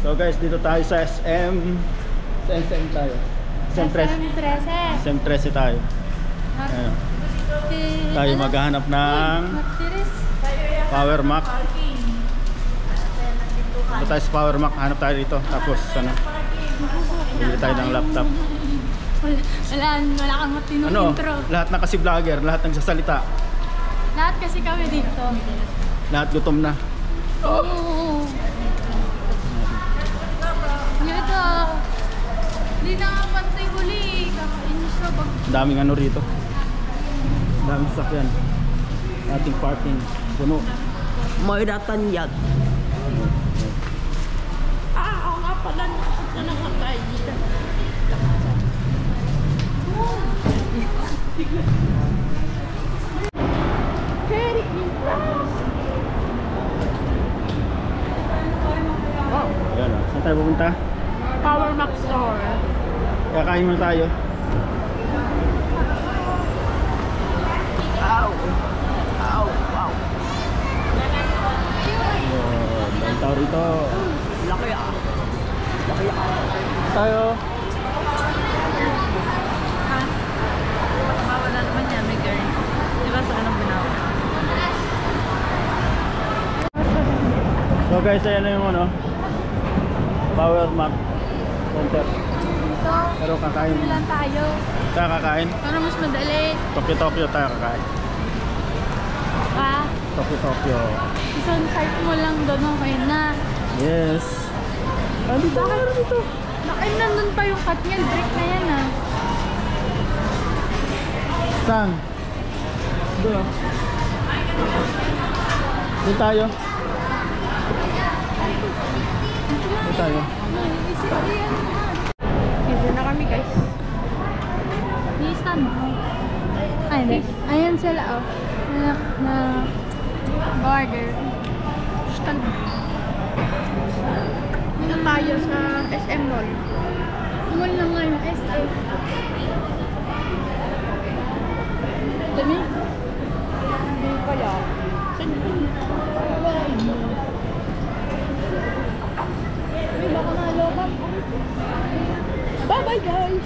So guys, dito tayo sa SM. Sa SM tayo. SM13 tayo. Ayan. Tayo maghahanap ng Power Mac. Dito tayo sa Power Mac, hanap tayo dito. Tapos ano, bili tayo ng laptop. Wala kang matinong intro. Lahat na kasi vlogger, lahat nagsasalita. Lahat kasi kami dito. Lahat gutom na. Oo. Ito. Hindi na nga pantay huli. Kakainis na bag. Daming ano rito. Daming sasakyan. Ating parking. Puno. May datanyag. Ako nga pala na nakakain dito. Ayan o. Saan tayo pupunta? Power Mac Store. Kakain muna tayo. Dahil tao rito. Laki ah. Tayo. Wala naman yan, may girl. Diba sa kanang binawa? So guys, ayan na yung ano, Power Mac Center. Pero kakain. Lang tayo. Tayo kakain. Para mas madali. Tokyo tayo kakain. Tokyo. Isang site mo lang doon, okay na. Yes. Dito. Bakit nandun pa yung cut niya? Break na yan ah. Saan? Doon. Doon tayo. Dito na kami guys. Stand. Ay, hindi. Ayan sila oh. Na order. Stand. Dito tayo sa SM Mall. Mall na nga yung SM. Dami? Hindi kaya. Ay, baka nalobat. Bye-bye guys!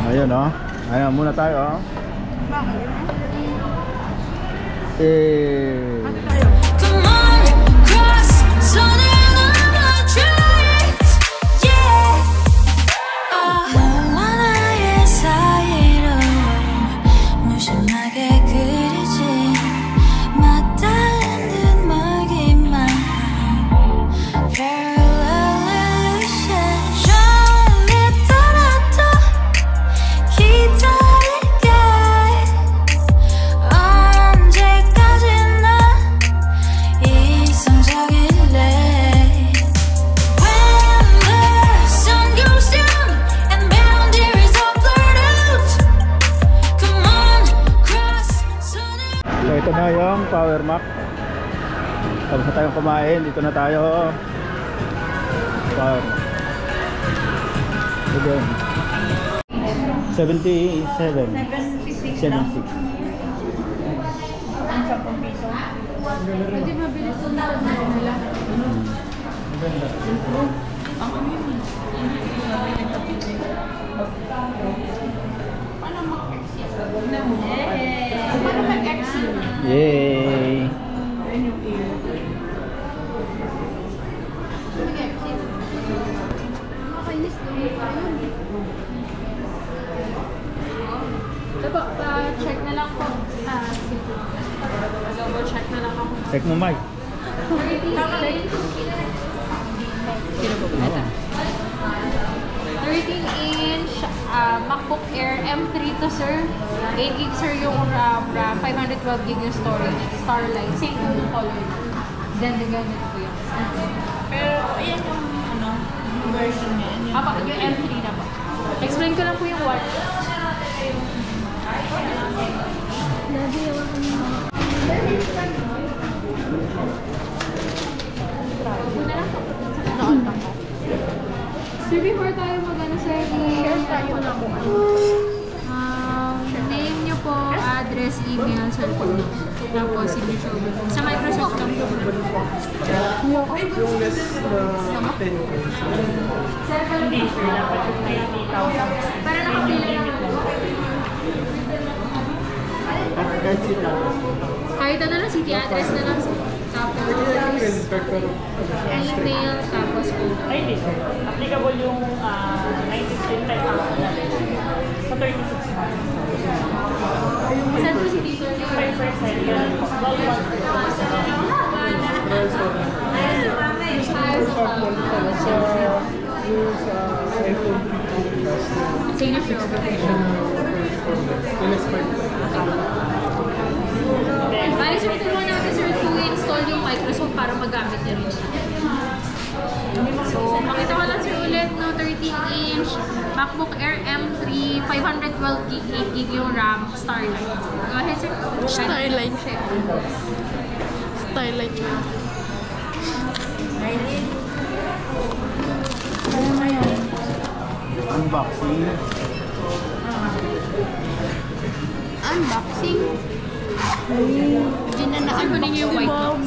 Ayun o. Ayan muna tayo o. Come on, cross, 손을 넘어줘야지, yeah. 너와 나의 사이로 무심하게 그리진 맞닿은 듯 멀기만 한 parallel illusion. 좀 있더라도 기다릴게. 언제까지나 이성적일래. When the sun goes down and boundaries are blurred out, come on, cross 손을. So ito na yung Power Mac. Tapos na tayong kumain. Dito na tayo. Power Mac. Again. 77. 76. Pwede mabilis yung nila. Paano mag-exit? Yay! Makainis ko. Ito po, check na lang po. Double check na lang ako. Check mo, Mike. 13-inch MacBook Air M3 to sir. 8 GB sir yung RAM, 512 GB yung storage. Starlight, same yung color. Then the ganito po yung. Pero ayan yung ano, version niya. Yung M3 na po. Explain ko lang po yung what. Sir, before tayo mag-ano sir, i-share tayo na po. Name nyo po, address, email, cellphone. Tapos signature book. Sa Microsoft lang po. Yung less na 10 Hindi, sir. Dapat yung 20,000. Para nakapila lang. Kahit sila. Kahit ano lang, city address na lang. Tapos email, tapos phone. Ay, hindi, sir. Applicable yung 19 type sa 36 months. Saan po si Tito? 5% yun. 12 months. Signature. Bali, sir, tulungan natin, sir, to install yung Microsoft para magamit niya rin siya. So, makita ko lang, sir, ulit, no, 13-inch, MacBook Air M3, 512 gig, 8 gig yung RAM, Starlight. Go ahead, sir. Starlight. Starlight. Unboxing. Unboxing. Hindi na Sir, kunin niyo yung white box.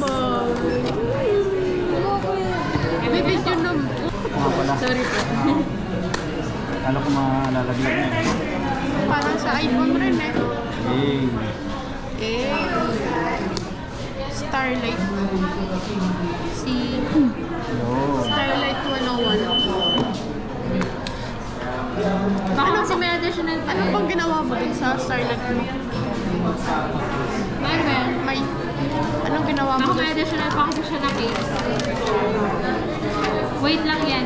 May video na. Mga pala. Sorry po. Ano ko malalaglag na eh. Parang sa iPhone rin eh. Eh. Starlight. Si Yo. Starlight 101. Baka kasi may additional pa. Ano bang ginawa mo dun sa Starlight mo? Ano ba yan? May, anong ginawa mo Baka dun? may additional pa kasi siya na case. Wait lang yan.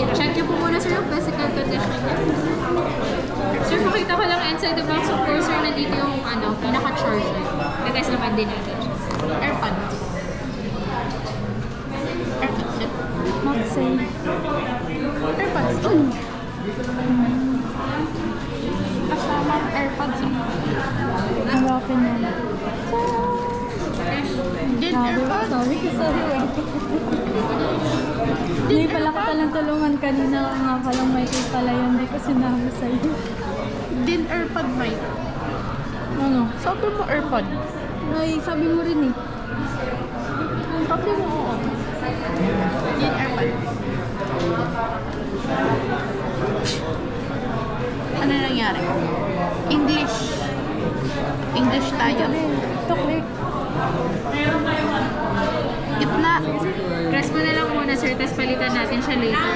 Check niyo po muna, sir, yung physical condition niya. Sir, makita ko lang inside the box, of course, sir, nandito yung pinaka-charger. Because naman din natin siya. AirPods. AirPods. Mag-save. AirPods. Kasama ang AirPods. Hanapin na. Din AirPods. Sorry. Hindi pala kita lang tulungan kanina nga palang may case pala yun. Hindi ko sinabi sa'yo. Din AirPod mic. Ano? Sabi mo AirPod. Ay, sabi mo rin eh. Sabi mo oo. Din AirPod. Ano nangyari? English. English tayo. Toklik. Gitna. Press mo na lang muna, sir, tapos palitan natin siya later.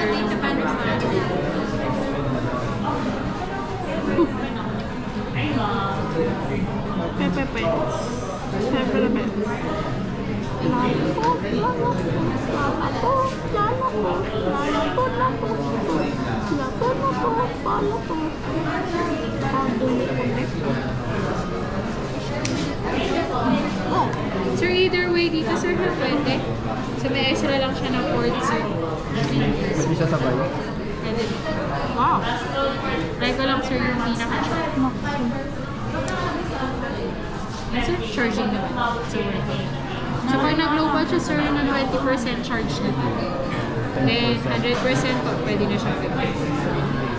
Pepepe. Pepepe. Oh, sir, either way dito, sir, ha, pwede. So, may extra lang siya ng port, sir. Hindi siya sabay. Pwede. Wow. Try ko lang, sir, yung pinaka-charge. Sir, charging naman. So, so pag nag-low pa siya, sir, na 20% charge na. Then, 100% po, pwede na siya gagawin.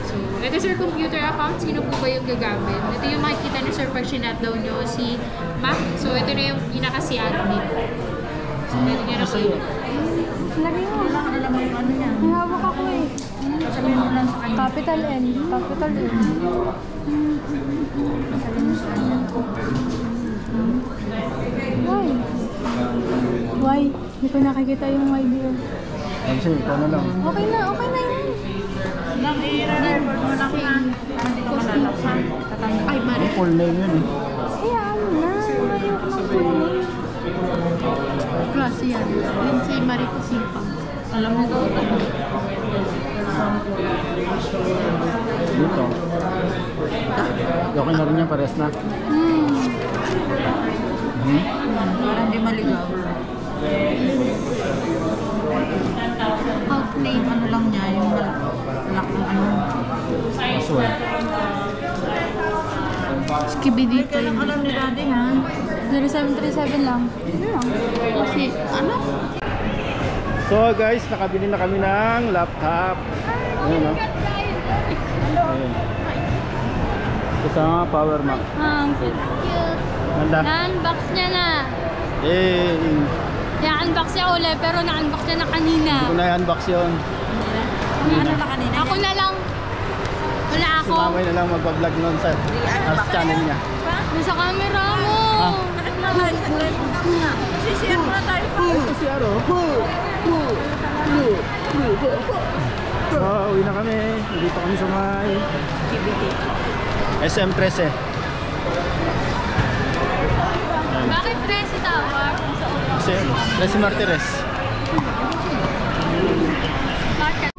So, ito, sir, computer account. Sino po ba yung gagamit? Ito yung makikita niyo, sir, pag sinat-down nyo si Mac. So, ito na yung pinaka-si admin. So, pwede nyo na kayo. Lagay mo. Kailangan alam mo yung ano niya. May hawak ako eh. Sabihin mo lang sa kanya. Capital N. Capital N. Sabihin mo sa kanya. Why? Why? Hindi ko nakikita yung why dito. Kasi ikaw na lang. Okay na yan. Lang, i-record mo lang na. Para hindi ko malalaksan. Tatanggal. Ay, Mari. Full name yun eh. Kaya ano na. Ayoko ng full name. Klase yan. Lindsay Marie Kusipang. Alam mo ito. Dito. Okay na rin yan, pares na. Para hindi maligaw. Outname, ano lang niya, yung malak ng ano. Password. Skibidi Hindi ka lang alam ni daddy, ha? 0737 lang. Kasi, ano? So guys, nakabili na kami ng laptop. Ayun, no? Ayun. Kasama power mac. Ang cute. Ganda. Na-unbox niya na. Eh, Na-unbox niya ulit, pero na-unbox niya na kanina. hindi ko na i-unbox yun. Ako na lang. Wala Si ako. Mamay na lang magpa-vlog nun sa channel niya. Sa camera mo. Sisiyar mo na tayo pa. Ito si Aro. Uwi na kami. Dito kami sa may SM 13. Bakit 13 tower? Kasi 13 Martires. Bakit?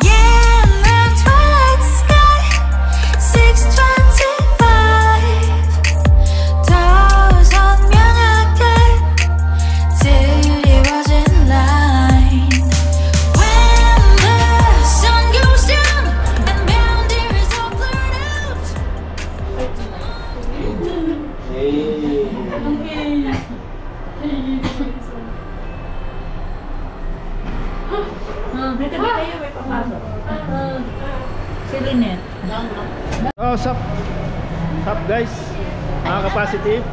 Yeah, now twilight sky, 6:25. 더 선명하게 드리워진 line. When the sun goes down and boundaries are blurred out. May tabi kayo, may papasok. Si Lynette. Oh, sup guys, mga ka-positive.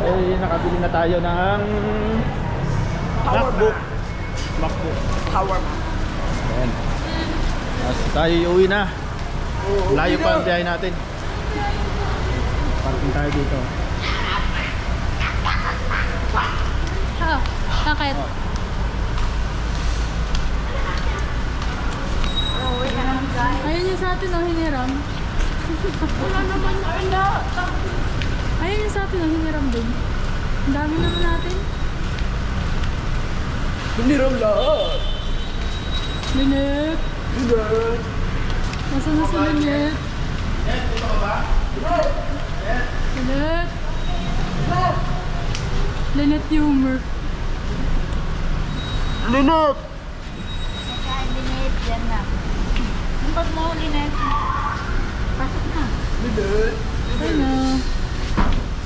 Eh, nakabili na tayo ng MacBook. Power Mac. Ayan. Tapos tayo uwi na. Layo pa ang biyahe natin. Parking tayo dito. Oh, bakit? Ayun yung sa atin ang hiniram. Wala naman na. Ayun yung sa atin ang hiniram din. Ang dami naman natin. Hiniram lahat. Linet! Nasaan na si Linet? Linet! Linet humor. Linot! Lynette, yan na. Bukas mo, Lynette. Pasok na. Linot! Ayun na.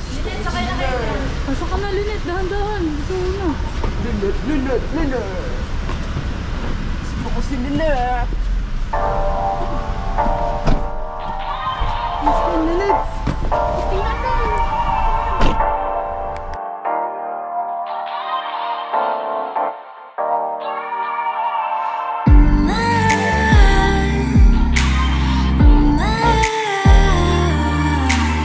Lynette, sakay na kayo. Pasok ka na, Linet. Dahan-dahan. Ito na. Linot! Ako si Linot! Linet!